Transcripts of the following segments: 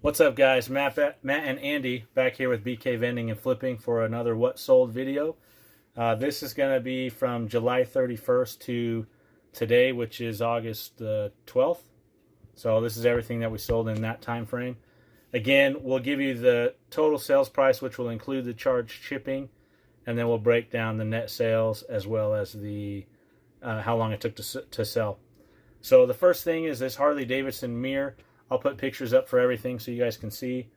What's up, guys? Matt and Andy back here with BK Vending and Flipping for another What Sold video. This is going to be from July 31st to today, which is August 12th. So this is everything that we sold in that time frame. Again, we'll give you the total sales price, which will include the charged shipping, and then we'll break down the net sales as well as the how long it took to sell. So the first thing is this Harley Davidson mirror. I'll put pictures up for everything so you guys can see.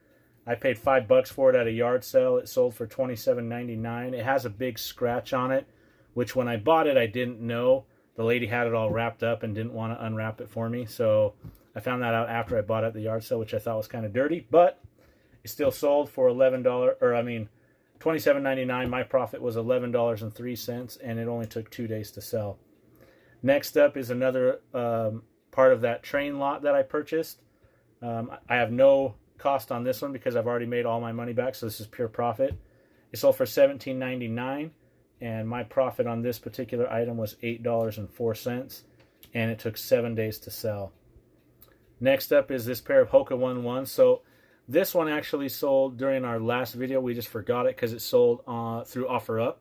I paid $5 for it at a yard sale. It sold for $27.99. It has a big scratch on it, which when I bought it, I didn't know. The lady had it all wrapped up and didn't want to unwrap it for me. So I found that out after I bought it at the yard sale, which I thought was kind of dirty. But it still sold for $27.99. My profit was $11.03, and it only took 2 days to sell. Next up is another part of that train lot that I purchased. I have no cost on this one because I've already made all my money back, so this is pure profit. It sold for $17.99, and my profit on this particular item was $8.04, and it took 7 days to sell. Next up is this pair of Hoka 1-1. So this one actually sold during our last video. We just forgot it because it sold through OfferUp.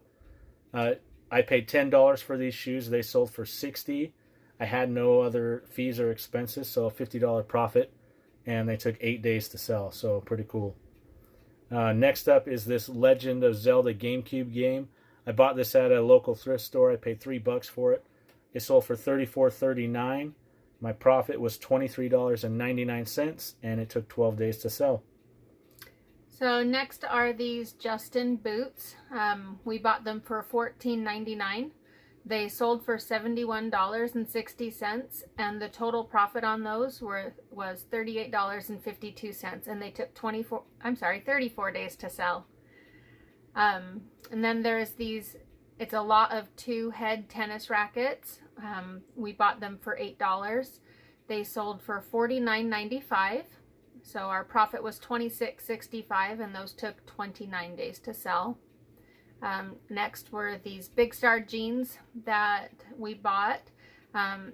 I paid $10 for these shoes. They sold for $60. I had no other fees or expenses, so a $50 profit. And they took 8 days to sell, so pretty cool. Next up is this Legend of Zelda GameCube game. I bought this at a local thrift store. I paid $3 for it. It sold for $34.39. My profit was $23.99, and it took 12 days to sell. So next are these Justin boots. We bought them for $14.99. They sold for $71.60, and the total profit on those was $38.52, and they took 34 days to sell. And then there's these, it's a lot of 2-head tennis rackets. We bought them for $8. They sold for $49.95. So our profit was $26.65, and those took 29 days to sell. Next were these Big Star jeans that we bought.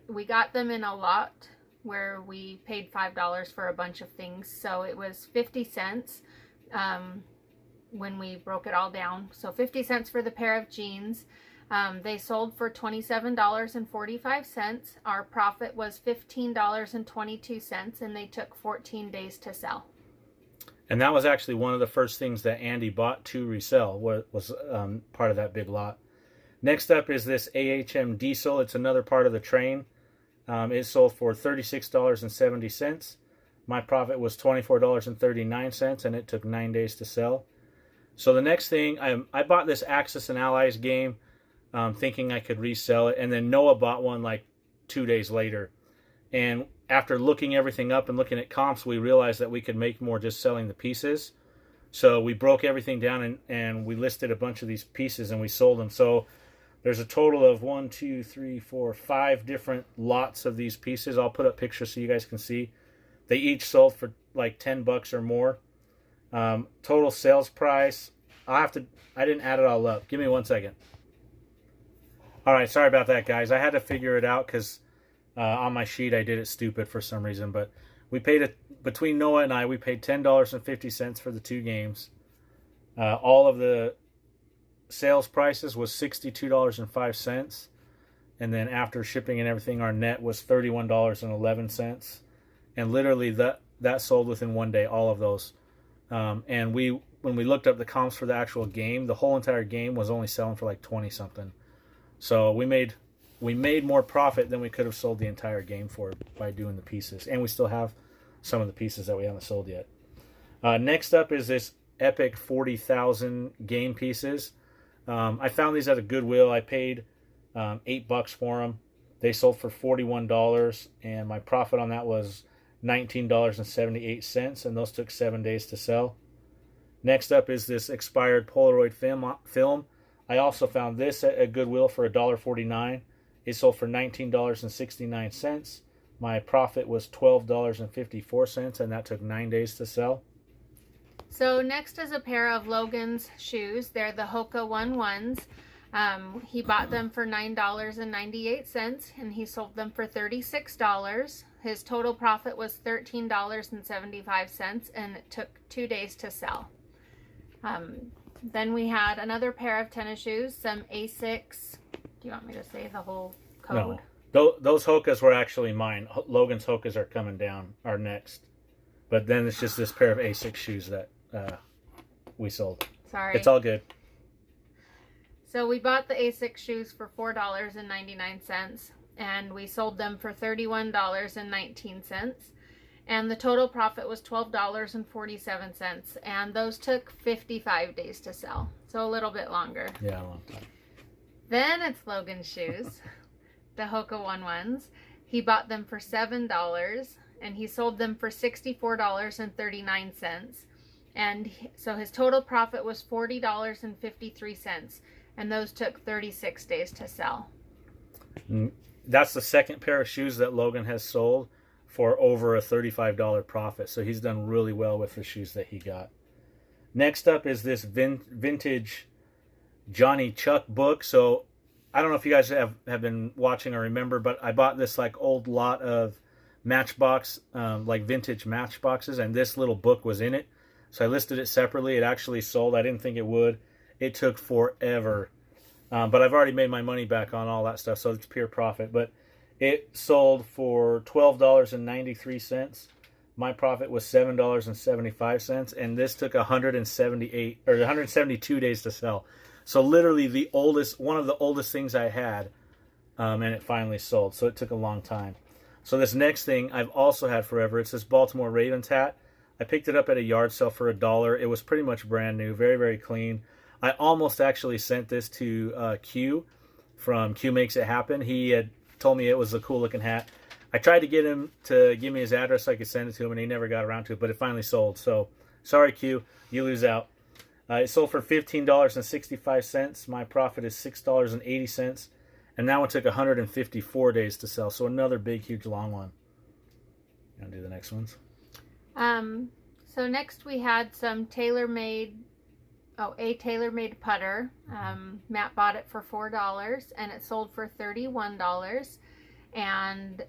We got them in a lot where we paid $5 for a bunch of things. So it was 50 cents when we broke it all down. So 50 cents for the pair of jeans. They sold for $27.45. Our profit was $15.22, and they took 14 days to sell. And that was actually one of the first things that Andy bought to resell, was part of that big lot. Next up is this AHM Diesel. It's another part of the train. It sold for $36.70. My profit was $24.39, and it took 9 days to sell. So the next thing, I bought this Axis and Allies game thinking I could resell it, and then Noah bought one like 2 days later. And after looking everything up and looking at comps, we realized that we could make more just selling the pieces. So we broke everything down and we listed a bunch of these pieces and we sold them. So there's a total of 5 different lots of these pieces. I'll put up pictures so you guys can see. They each sold for like $10 or more. Total sales price, I didn't add it all up. Give me 1 second. All right, sorry about that, guys. I had to figure it out because on my sheet I did it stupid for some reason. But we paid it, between Noah and I, we paid $10.50 for the 2 games. All of the sales prices was $62.05. And then after shipping and everything, our net was $31.11. And literally that sold within 1 day, all of those. And when we looked up the comps for the actual game, the whole entire game was only selling for like 20 something. So we made more profit than we could have sold the entire game for by doing the pieces. And we still have some of the pieces that we haven't sold yet. Next up is this Epic 40,000 game pieces. I found these at a Goodwill. I paid $8 for them. They sold for $41, and my profit on that was $19.78, and those took 7 days to sell. Next up is this expired Polaroid film. I also found this at Goodwill for $1.49. It sold for $19.69. My profit was $12.54, and that took 9 days to sell. So next is a pair of Logan's shoes. They're the Hoka 1-1s. He bought them for $9.98 and he sold them for $36. His total profit was $13.75 and it took 2 days to sell. Then we had another pair of tennis shoes, some Asics. Do you want me to say the whole code? No. Those Hokas were actually mine. Logan's Hokas are coming down, are next. But then it's just this pair of Asics shoes that we sold. Sorry. It's all good. So we bought the Asics shoes for $4.99 and we sold them for $31.19. And the total profit was $12.47. And those took 55 days to sell. So a little bit longer. Yeah, a long time. Then it's Logan's shoes, the Hoka 1-1s. He bought them for $7 and he sold them for $64.39. And so his total profit was $40.53. And those took 36 days to sell. That's the second pair of shoes that Logan has sold for over a $35 profit. So he's done really well with the shoes that he got. Next up is this vintage Johnny Chuck book. So I don't know if you guys have been watching or remember, but I bought this like old lot of Matchbox, like vintage Matchboxes, and this little book was in it. So I listed it separately. It actually sold. I didn't think it would. It took forever. But I've already made my money back on all that stuff, so it's pure profit. But it sold for $12.93. My profit was $7.75, and this took 172 days to sell. So literally one of the oldest things I had, and it finally sold. So it took a long time. So this next thing I've also had forever. It's this Baltimore Ravens hat. I picked it up at a yard sale for $1. It was pretty much brand new, very, very clean. I almost actually sent this to Q from Q Makes It Happen. He had told me it was a cool looking hat. I tried to get him to give me his address so I could send it to him, and he never got around to it, but it finally sold. So sorry, Q, you lose out. It sold for $15.65. My profit is $6.80, and that one took 154 days to sell. So another big, huge, long one. I'll do the next ones. So next we had some tailor-made putter. Matt bought it for $4 and it sold for $31. And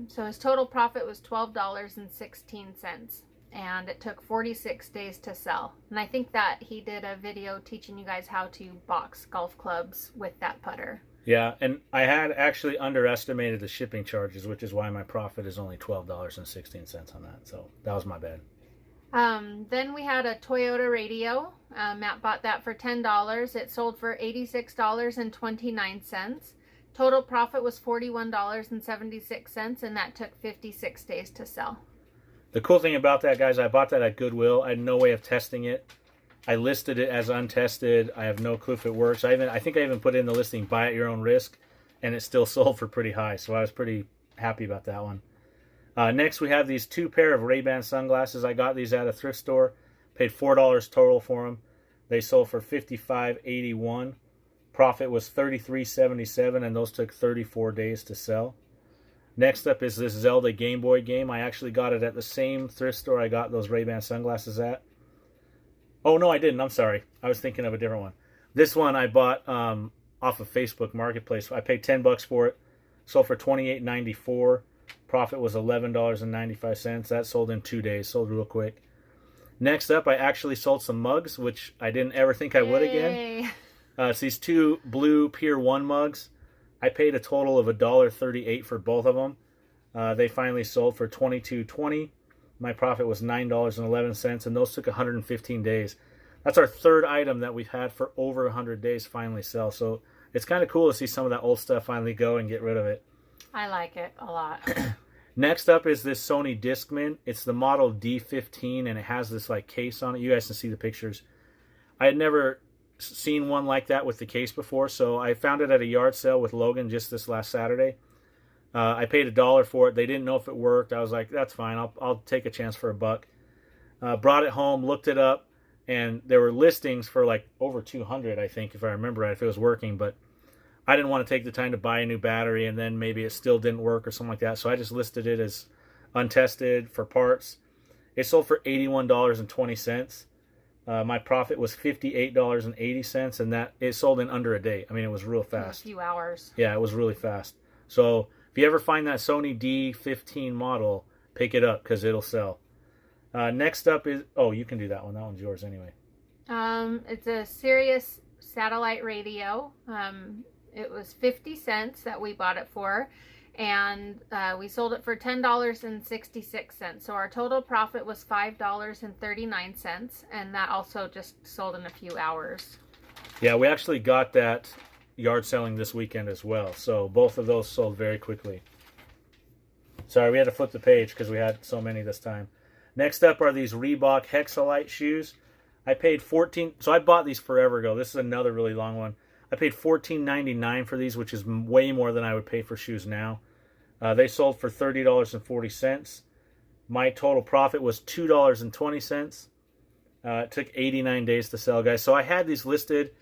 so his total profit was $12.16. And it took 46 days to sell. And I think that he did a video teaching you guys how to box golf clubs with that putter. Yeah, and I had actually underestimated the shipping charges, which is why my profit is only $12.16 on that. So that was my bad. Then we had a Toyota radio. Matt bought that for $10. It sold for $86.29. Total profit was $41.76, and that took 56 days to sell. The cool thing about that, guys, I bought that at Goodwill. I had no way of testing it. I listed it as untested. I have no clue if it works. I think I even put in the listing, buy at your own risk, and it still sold for pretty high. So I was pretty happy about that one. Next, we have these two pair of Ray-Ban sunglasses. I got these at a thrift store. Paid $4 total for them. They sold for $55.81. Profit was $33.77, and those took 34 days to sell. Next up is this Zelda Game Boy game. I actually got it at the same thrift store I got those Ray-Ban sunglasses at. Oh, no, I didn't. I'm sorry. I was thinking of a different one. This one I bought off of Facebook Marketplace. I paid $10 for it. Sold for $28.94. Profit was $11.95. That sold in 2 days. Sold real quick. Next up, I actually sold some mugs, which I didn't ever think I would again. It's these two blue Pier 1 mugs. I paid a total of $1.38 for both of them. They finally sold for $22.20. My profit was $9.11, and those took 115 days. That's our third item that we've had for over 100 days finally sell. So it's kind of cool to see some of that old stuff finally go and get rid of it. I like it a lot. Next up is this Sony Discman. It's the model D15, and it has this like case on it. You guys can see the pictures. I had never seen one like that with the case before, so I found it at a yard sale with Logan just this last Saturday. I paid $1 for it. They didn't know if it worked. I was like, that's fine. I'll take a chance for $1. Brought it home, looked it up, and there were listings for like over 200, I think, if I remember right, if it was working. But I didn't want to take the time to buy a new battery, and then maybe it still didn't work or something like that. So I just listed it as untested for parts. It sold for $81.20. My profit was $58.80, and that it sold in under a day. I mean, it was real fast. A few hours. Yeah, it was really fast. So if you ever find that Sony D15 model, pick it up because it'll sell. Next up is, oh, you can do that one. That one's yours anyway. It's a Sirius satellite radio. It was 50 cents that we bought it for, and we sold it for $10.66. So our total profit was $5.39, and that also just sold in a few hours. Yeah, we actually got that yard selling this weekend as well. So both of those sold very quickly. Sorry, we had to flip the page because we had so many this time. Next up are these Reebok Hexalite shoes. I paid so I bought these forever ago. This is another really long one. I paid $14.99 for these, which is way more than I would pay for shoes now. They sold for $30.40. My total profit was $2.20. It took 89 days to sell, guys. So I had these listed.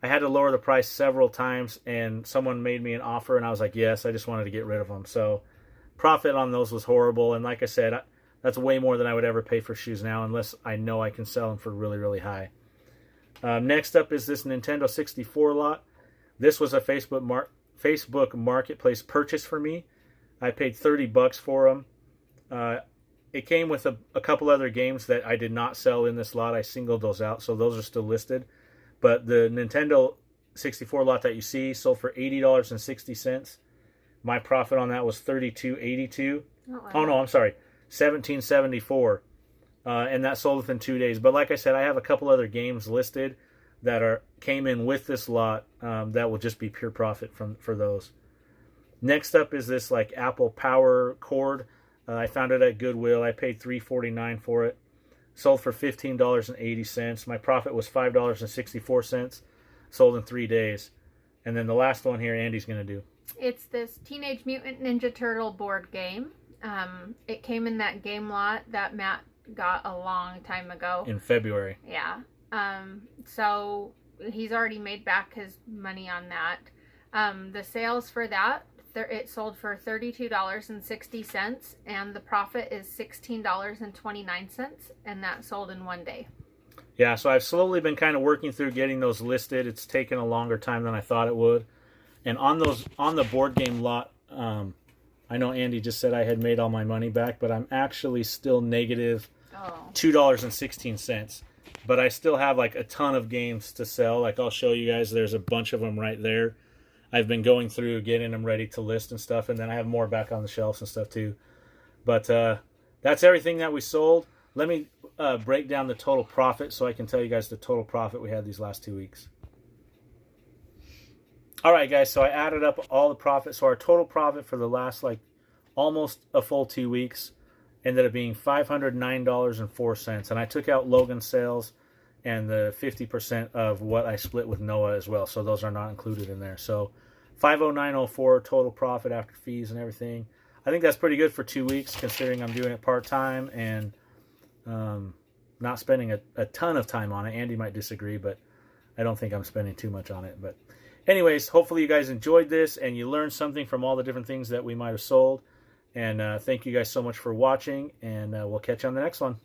I had to lower the price several times, and someone made me an offer, and I was like, yes, I just wanted to get rid of them. So profit on those was horrible, and like I said, that's way more than I would ever pay for shoes now, unless I know I can sell them for really, really high. Next up is this Nintendo 64 lot. This was a Facebook Marketplace purchase for me. I paid $30 for them. It came with a couple other games that I did not sell in this lot. I singled those out, so those are still listed. But the Nintendo 64 lot that you see sold for $80.60. My profit on that was $32.82. Oh no, I'm sorry, $17.74. And that sold within 2 days. But like I said, I have a couple other games listed that came in with this lot that will just be pure profit for those. Next up is this like Apple Power cord. I found it at Goodwill. I paid $3.49 for it. Sold for $15.80. My profit was $5.64. Sold in 3 days. And then the last one here, Andy's going to do. It's this Teenage Mutant Ninja Turtle board game. It came in that game lot that Matt got a long time ago. In February. Yeah. So he's already made back his money on that. The sales for that, it sold for $32.60, and the profit is $16.29, and that sold in 1 day. Yeah, so I've slowly been kind of working through getting those listed. It's taken a longer time than I thought it would. And on the board game lot, I know Andy just said I had made all my money back, but I'm actually still negative $2.16. But I still have like a ton of games to sell. Like I'll show you guys, there's a bunch of them right there. I've been going through getting them ready to list and stuff, and then I have more back on the shelves and stuff too. But that's everything that we sold. Let me break down the total profit so I can tell you guys the total profit we had these last 2 weeks. All right, guys, so I added up all the profit. So our total profit for the last like almost a full 2 weeks ended up being $509.04. And I took out Logan's sales and the 50% of what I split with Noah as well. So those are not included in there. So $509.04 total profit after fees and everything. I think that's pretty good for 2 weeks, considering I'm doing it part-time and not spending a ton of time on it. Andy might disagree, but I don't think I'm spending too much on it. But anyways, hopefully you guys enjoyed this and you learned something from all the different things that we might have sold. And thank you guys so much for watching, and we'll catch you on the next one.